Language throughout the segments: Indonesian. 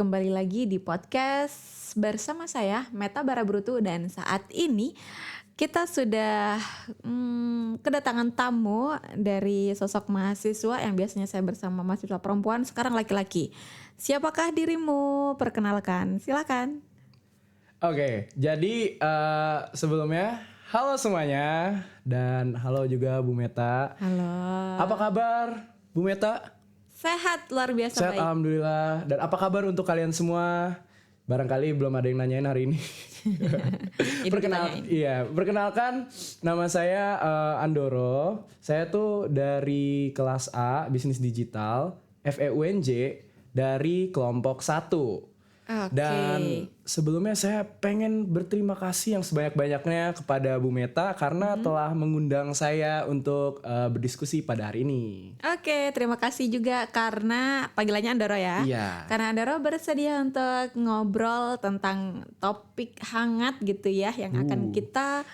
kembali lagi di podcast bersama saya Meta Barabrutu, dan saat ini kita sudah kedatangan tamu dari sosok mahasiswa yang biasanya saya bersama mahasiswa perempuan, sekarang laki-laki. Siapakah dirimu? Perkenalkan, silakan. Oke, jadi sebelumnya halo semuanya dan halo juga Bu Meta. Halo. Apa kabar Bu Meta? Sehat, luar biasa Sehat baik. alhamdulillah. Dan apa kabar untuk kalian semua? Barangkali belum ada yang nanyain hari ini. Perkenalkan nama saya Andoro. Saya tuh dari kelas A Bisnis Digital FEUNJ dari kelompok 1. Oke. Dan sebelumnya saya pengen berterima kasih yang sebanyak-banyaknya kepada Bu Meta karena telah mengundang saya untuk berdiskusi pada hari ini. Oke, terima kasih juga karena panggilannya Andoro ya. Iya. Karena Andoro bersedia untuk ngobrol tentang topik hangat gitu ya, yang akan kita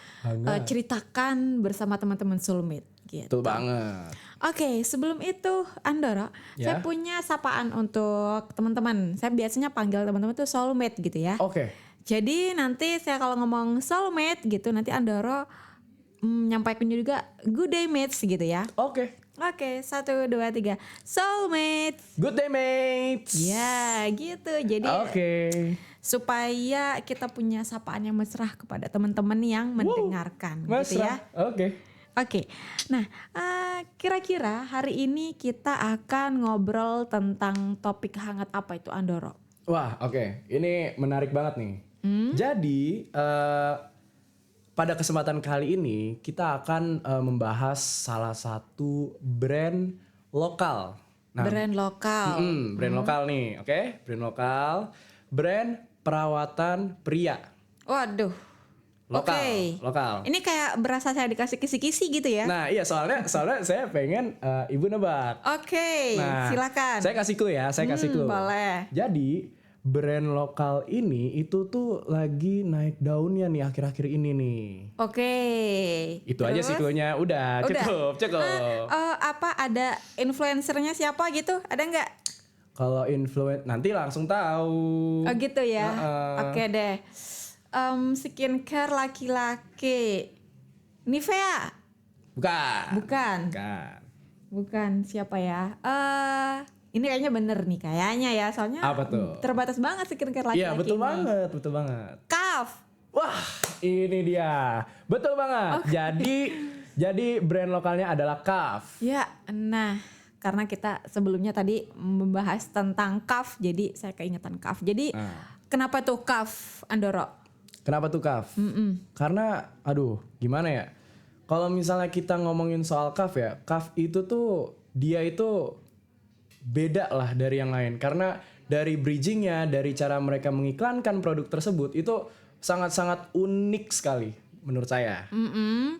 ceritakan bersama teman-teman Soulmate gitu. Betul banget. Oke, sebelum itu Andoro, Ya. saya punya sapaan untuk teman-teman. Saya biasanya panggil teman-teman tuh Soulmate gitu ya. Oke. Jadi nanti saya kalau ngomong Soulmate gitu, nanti Andoro nyampaikan juga good day mates gitu ya. Oke. Oke, 1, 2, 3. Soulmates. Good day mates. Ya, gitu. Jadi Oke. supaya kita punya sapaan yang mesra kepada teman-teman yang mendengarkan gitu ya. Oke. Oke. Nah, kira-kira hari ini kita akan ngobrol tentang topik hangat apa itu, Andoro? Wah, oke. Ini menarik banget nih. Jadi pada kesempatan kali ini kita akan membahas salah satu brand lokal. Brand lokal. Brand lokal nih, oke? Brand lokal, brand perawatan pria. Waduh. Lokal, Oke. lokal. Ini kayak berasa saya dikasih kisi-kisi gitu ya. Nah, iya soalnya saya pengen Ibu nebak. Oke, Nah, silakan. Saya kasih clue ya, saya kasih clue. Boleh. Jadi brand lokal ini itu tuh lagi naik daunnya nih akhir-akhir ini nih. Oke. Itu aja sih clue-nya. Udah. Cukup. Apa ada influencernya siapa gitu? Ada nggak? Kalau nanti langsung tahu. Oh gitu ya. Heeh. Oke deh. Skincare laki-laki. Nivea? Bukan. Bukan. Siapa ya? Ini kayaknya bener nih kayaknya ya. Soalnya Apa tuh? terbatas banget skincare laki-laki. Iya, betul ini. banget. Kaf. Wah, ini dia. Betul banget. Jadi brand lokalnya adalah Kaf. Ya, nah karena kita sebelumnya tadi membahas tentang Kaf, jadi saya keingetan Kaf. Jadi kenapa tuh Kaf, Andoro? Kenapa tuh Kaf? Karena gimana ya? Kalau misalnya kita ngomongin soal Kaf ya, Kaf itu tuh dia itu beda lah dari yang lain. Karena dari bridgingnya, dari cara mereka mengiklankan produk tersebut itu sangat-sangat unik sekali menurut saya.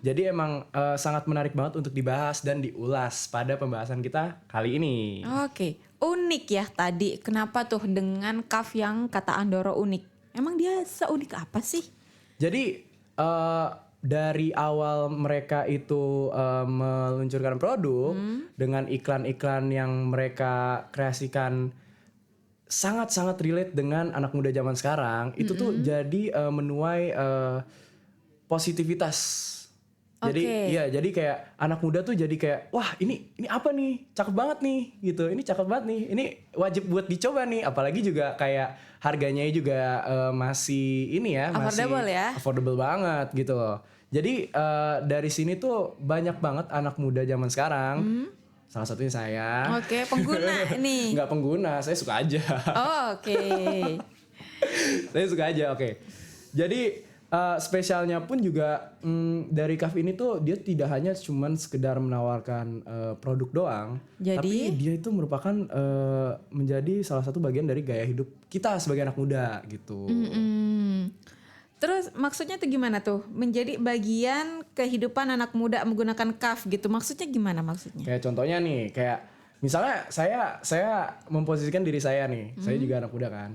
Jadi emang sangat menarik banget untuk dibahas dan diulas pada pembahasan kita kali ini. Oke, unik ya tadi. Kenapa tuh dengan Kaf yang kata Andoro unik? Emang dia seunik apa sih? Jadi dari awal mereka itu meluncurkan produk dengan iklan-iklan yang mereka kreasikan sangat-sangat relate dengan anak muda zaman sekarang, itu tuh jadi menuai positivitas. Jadi iya, jadi kayak anak muda tuh jadi kayak wah ini apa nih, cakep banget nih gitu, ini cakep banget nih, ini wajib buat dicoba nih, apalagi juga kayak harganya juga masih ini ya, Affordable masih ya? affordable banget gitu loh. Jadi dari sini tuh banyak banget anak muda zaman sekarang, salah satunya saya. Oke, pengguna nih. Nggak pengguna, saya suka aja. Oh, oke. Saya suka aja, oke. Jadi spesialnya pun juga dari Kaf ini tuh dia tidak hanya cuman sekedar menawarkan produk doang, tapi dia itu merupakan menjadi salah satu bagian dari gaya hidup kita sebagai anak muda gitu. Terus maksudnya tuh gimana tuh? Menjadi bagian kehidupan anak muda menggunakan Kaf gitu. Maksudnya gimana maksudnya? Kayak contohnya nih, kayak misalnya saya memposisikan diri saya nih, saya juga anak muda kan.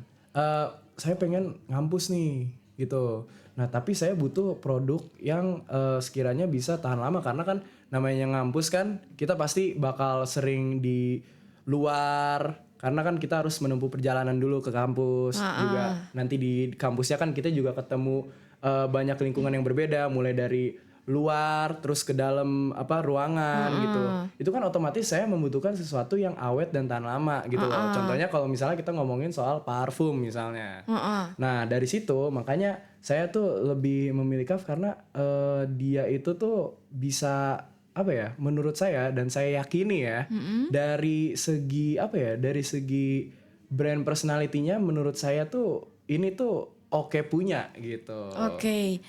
Saya pengen ngampus nih gitu. Nah tapi saya butuh produk yang sekiranya bisa tahan lama, karena kan namanya ngampus kan kita pasti bakal sering di luar Karena kan kita harus menempuh perjalanan dulu ke kampus juga. Nanti di kampusnya kan kita juga ketemu banyak lingkungan yang berbeda, mulai dari luar terus ke dalam ruangan gitu. Itu kan otomatis saya membutuhkan sesuatu yang awet dan tahan lama gitu loh. Contohnya kalau misalnya kita ngomongin soal parfum misalnya. Nah, dari situ makanya saya tuh lebih memilih Kaf karena dia itu tuh bisa menurut saya dan saya yakini ya, dari segi dari segi brand personality-nya menurut saya tuh ini tuh oke punya gitu. Oke.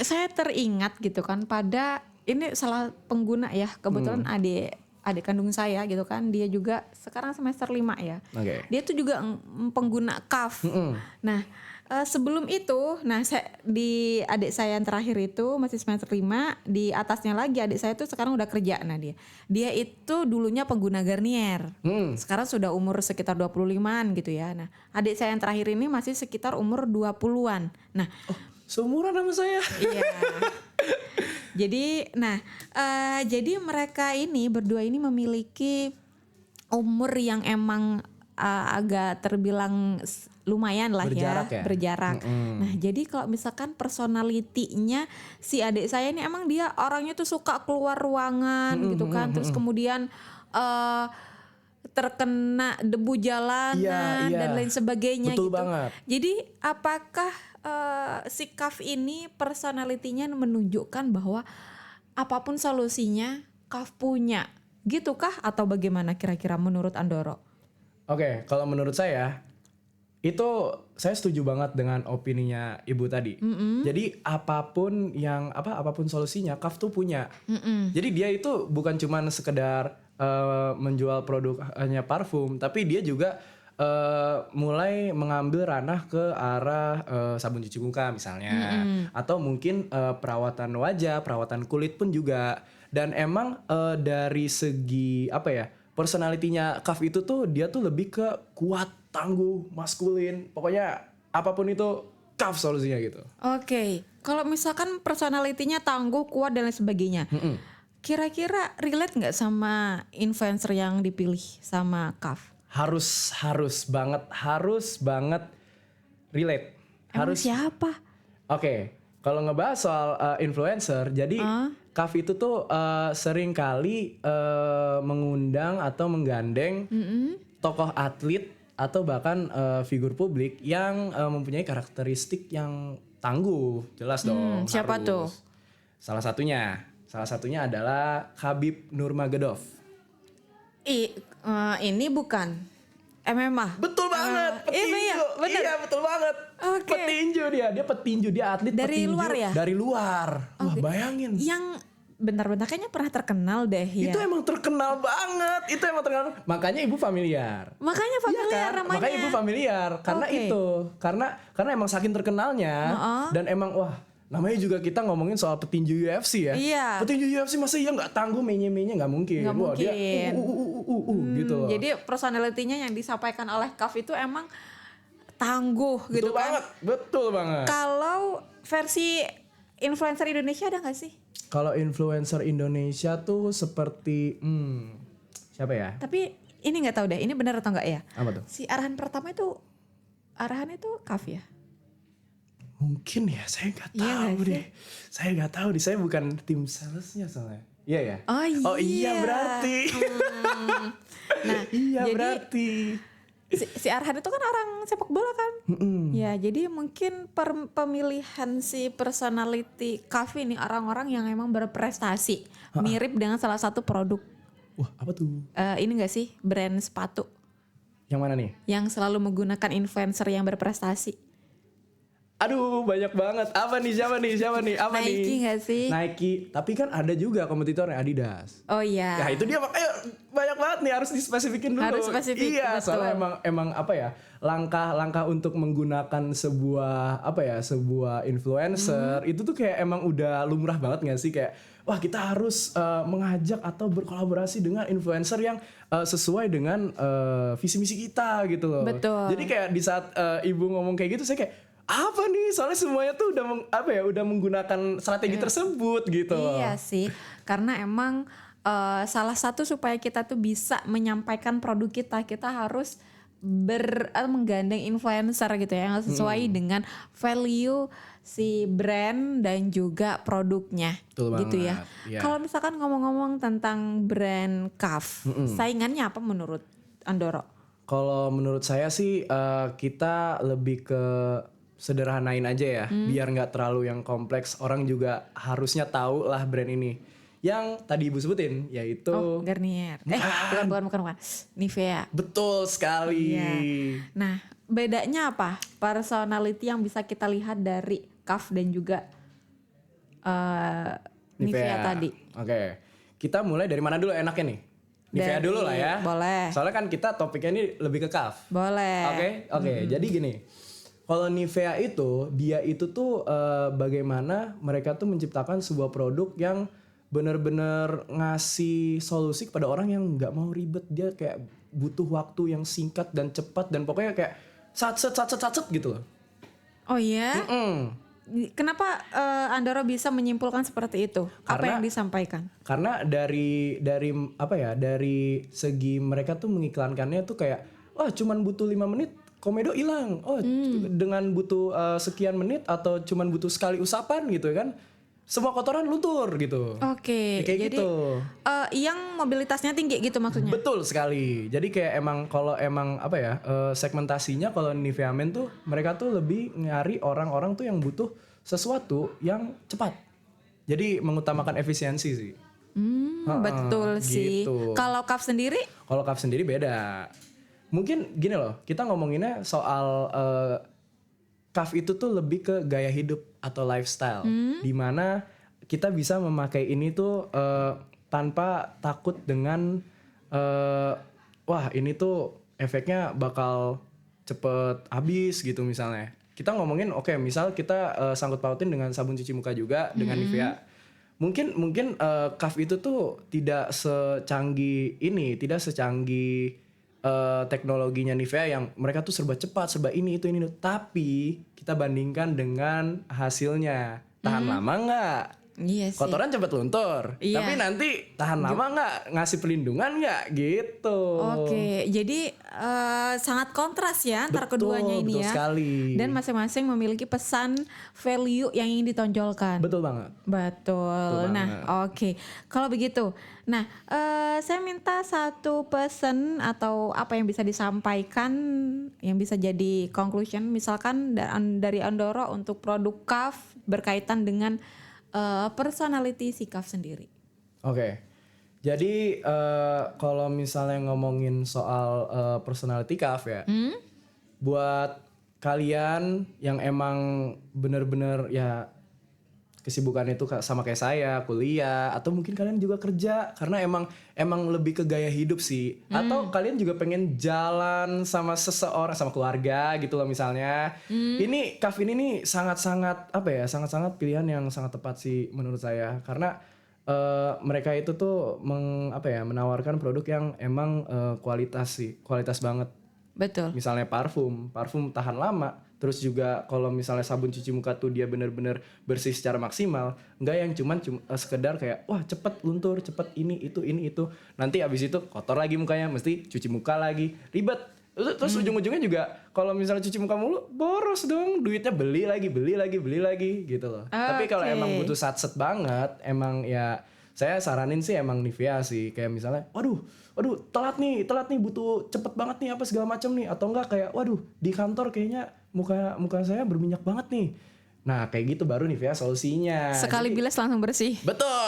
Saya teringat gitu kan pada ini salah pengguna ya, kebetulan adik kandung saya gitu kan, dia juga sekarang semester 5 ya. Dia tuh juga pengguna Kaf. Nah, sebelum itu, di adik saya yang terakhir itu masih semester 5, di atasnya lagi adik saya tuh sekarang udah kerja. Nah, dia itu dulunya pengguna Garnier. Sekarang sudah umur sekitar 25-an gitu ya. Nah, adik saya yang terakhir ini masih sekitar umur 20-an. Nah, seumuran sama saya. Iya. Jadi mereka ini berdua ini memiliki umur yang emang agak terbilang lumayan lah berjarak. Nah, jadi kalau misalkan personality-nya si adik saya ini emang dia orangnya tuh suka keluar ruangan gitu kan, terus kemudian terkena debu jalanan dan lain sebagainya. Betul gitu. Banget. Jadi apakah si Kaf ini personality-nya menunjukkan bahwa apapun solusinya Kaf punya, gitu kah atau bagaimana kira-kira menurut Andoro? Oke, kalau menurut saya itu saya setuju banget dengan opininya Ibu tadi. Jadi apapun solusinya Kaf tuh punya. Jadi dia itu bukan cuma sekedar menjual produknya parfum, tapi dia juga mulai mengambil ranah ke arah sabun cuci muka misalnya, atau mungkin perawatan wajah, perawatan kulit pun juga. Dan emang dari segi personality-nya Kaf itu tuh dia tuh lebih ke kuat, tangguh, maskulin. Pokoknya apapun itu Kaf solusinya gitu. Oke. Kalau misalkan personality-nya tangguh, kuat dan lain sebagainya. Kira-kira relate nggak sama influencer yang dipilih sama Kaf? Harus banget relate. Emang siapa? Oke, kalau ngebahas soal influencer, jadi Kaf itu tuh sering kali mengundang atau menggandeng tokoh atlet atau bahkan figur publik yang mempunyai karakteristik yang tangguh, jelas dong. Siapa tuh? Salah satunya adalah Khabib Nurmagomedov. Ini bukan MMA. Betul banget, petinju. Iya, betul banget. Petinju dia petinju, dia atlet dari petinju. Luar ya? Dari luar. Wah, bayangin. Yang bentar-bentar kayaknya pernah terkenal deh ya. Itu emang terkenal banget. Makanya Ibu familiar. Makanya familiar kan? namanya. Makanya Ibu familiar karena itu. Karena emang saking terkenalnya dan emang namanya juga kita ngomongin soal petinju UFC ya. Iya. Petinju UFC masa nggak tangguh mainnya nggak mungkin. Nggak mungkin. Dia gitu loh. Jadi personality-nya yang disampaikan oleh Kaf itu emang tangguh gitu kan. Betul banget. Kalau versi influencer Indonesia ada nggak sih? Kalau influencer Indonesia tuh seperti siapa ya? Tapi ini nggak tahu deh, ini benar atau nggak ya? Apa tuh? Si arahannya itu Kaf ya? Mungkin ya, saya nggak tahu deh. Saya nggak tahu deh, saya bukan tim salesnya soalnya. Iya ya? Oh iya berarti. Nah, iya jadi, berarti. Si Arhan itu kan orang sepak bola kan? Ya, jadi mungkin pemilihan si personality Kaf ini orang-orang yang emang berprestasi. Mirip dengan salah satu produk. Wah, apa tuh? Ini gak sih brand sepatu? Yang mana nih? Yang selalu menggunakan influencer yang berprestasi. Aduh, banyak banget. Apa nih? Siapa nih? Apa nih? Nike gak sih? Nike. Tapi kan ada juga kompetitornya Adidas. Oh iya. Ya itu dia makanya banyak banget nih, harus dispesifikin dulu. Harus spesifik. Iya, betul. soalnya emang langkah untuk menggunakan sebuah influencer itu tuh kayak emang udah lumrah banget nggak sih, kayak wah kita harus mengajak atau berkolaborasi dengan influencer yang sesuai dengan visi misi kita gitu loh. Betul. Jadi kayak di saat Ibu ngomong kayak gitu, saya kayak apa nih, soalnya semuanya tuh udah menggunakan strategi tersebut gitu. Iya sih, karena emang salah satu supaya kita tuh bisa menyampaikan produk kita harus menggandeng influencer gitu ya, yang sesuai dengan value si brand dan juga produknya. Betul gitu banget, ya. iya. Kalau misalkan ngomong-ngomong tentang brand Kaf, saingannya apa menurut Andoro? Kalau menurut saya sih kita lebih ke sederhanain aja ya, biar nggak terlalu yang kompleks. Orang juga harusnya tahu lah brand ini. Yang tadi Ibu sebutin yaitu Garnier. Bukan. Nivea. betul sekali. Iya. Nah, bedanya apa? Personality yang bisa kita lihat dari Kaf dan juga Nivea tadi. Oke. Kita mulai dari mana dulu enaknya nih? Nivea Dari- dulu lah ya. boleh. Soalnya kan kita topiknya ini lebih ke Kaf. Boleh. Oke. Jadi gini, kalau Nivea itu dia itu tuh bagaimana mereka tuh menciptakan sebuah produk yang benar-benar ngasih solusi kepada orang yang nggak mau ribet. Dia kayak butuh waktu yang singkat dan cepat dan pokoknya kayak satset gitu loh. Oh iya? Mm. Kenapa Andoro bisa menyimpulkan seperti itu? Apa Karena- yang disampaikan? Karena dari apa ya, dari segi mereka tuh mengiklankannya tuh kayak wah cuman butuh 5 menit komedo hilang. Oh dengan butuh sekian menit atau cuman butuh sekali usapan gitu kan. Semua kotoran luntur gitu. Oke, Kayak jadi gitu. yang mobilitasnya tinggi gitu maksudnya? Betul sekali. Jadi kayak emang kalau emang apa ya segmentasinya kalau Nivea Men tuh mereka tuh lebih nyari orang-orang tuh yang butuh sesuatu yang cepat. Jadi mengutamakan efisiensi sih. Betul sih. gitu. Kalau Kaf sendiri? Kalau Kaf sendiri beda. Mungkin gini loh, kita ngomonginnya soal Kaf itu tuh lebih ke gaya hidup atau lifestyle, dimana kita bisa memakai ini tuh tanpa takut dengan wah ini tuh efeknya bakal cepet habis gitu misalnya. Kita ngomongin oke, misal kita sangkut pautin dengan sabun cuci muka juga dengan Nivea. Mungkin Kaf itu tuh tidak secanggih ini, tidak secanggih teknologinya Nivea yang mereka tuh serba cepat, serba ini itu. Tapi kita bandingkan dengan hasilnya, tahan lama nggak? Iya sih. Kotoran cepat luntur, Iya. tapi nanti tahan lama nggak? Ngasih perlindungan nggak? Gitu. Oke, jadi sangat kontras ya antara keduanya ini betul ya. sekali. Dan masing-masing memiliki pesan value yang ingin ditonjolkan. Betul banget. Betul. Betul Nah, banget. oke. Kalau begitu, nah saya minta satu pesan atau apa yang bisa disampaikan yang bisa jadi conclusion, misalkan dari Andoro untuk produk Kaf berkaitan dengan personality si Kaf sendiri. Oke. Jadi kalau misalnya ngomongin soal personality Kaf ya, buat kalian yang emang bener-bener ya kesibukan itu sama kayak saya, kuliah atau mungkin kalian juga kerja karena emang lebih ke gaya hidup sih. Atau kalian juga pengen jalan sama seseorang, sama keluarga gitu loh misalnya. Ini Kaf ini nih sangat-sangat apa ya? Sangat-sangat pilihan yang sangat tepat sih menurut saya karena mereka itu tuh menawarkan produk yang emang kualitas banget. Betul. Misalnya parfum tahan lama. Terus juga kalau misalnya sabun cuci muka tuh dia bener-bener bersih secara maksimal, nggak yang cuman sekedar kayak wah cepet luntur, cepet ini itu. Nanti abis itu kotor lagi mukanya, mesti cuci muka lagi, ribet. Terus ujung-ujungnya juga kalau misalnya cuci muka mulu boros dong, duitnya beli lagi gitu loh. Tapi kalau Oke. emang butuh satset banget, emang ya saya saranin sih emang Nivea sih, kayak misalnya waduh telat nih butuh cepet banget nih apa segala macam nih, atau enggak kayak waduh di kantor kayaknya muka saya berminyak banget nih. Nah kayak gitu baru Nivea solusinya. Sekali bilas langsung bersih. Betul.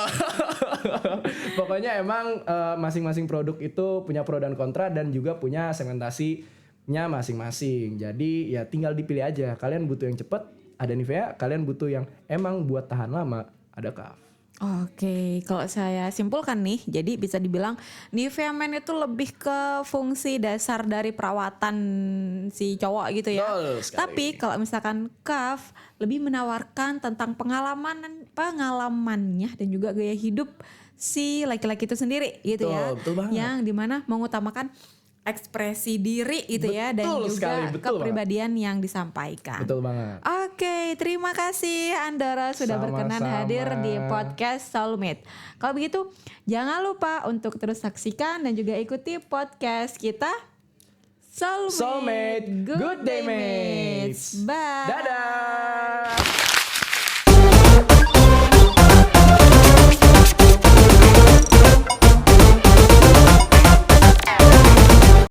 Pokoknya emang masing-masing produk itu punya pro dan kontra dan juga punya segmentasinya masing-masing. Jadi ya tinggal dipilih aja. Kalian butuh yang cepet, ada Nivea. Kalian butuh yang emang buat tahan lama, ada Kaf. Oke, kalau saya simpulkan nih, jadi bisa dibilang Nivea Men itu lebih ke fungsi dasar dari perawatan si cowok gitu ya. Betul sekali. Tapi kalau misalkan Kaf lebih menawarkan tentang pengalamannya dan juga gaya hidup si laki-laki itu sendiri gitu ya. Betul banget. Yang dimana mengutamakan ekspresi diri gitu ya, dan Betul juga sekali, betul kepribadian yang disampaikan. Betul banget. Oke, terima kasih Andara sudah berkenan Sama-sama. hadir di podcast Soulmate. Kalau begitu, jangan lupa untuk terus saksikan dan juga ikuti podcast kita Soulmate, good day mates. Bye. Dadah.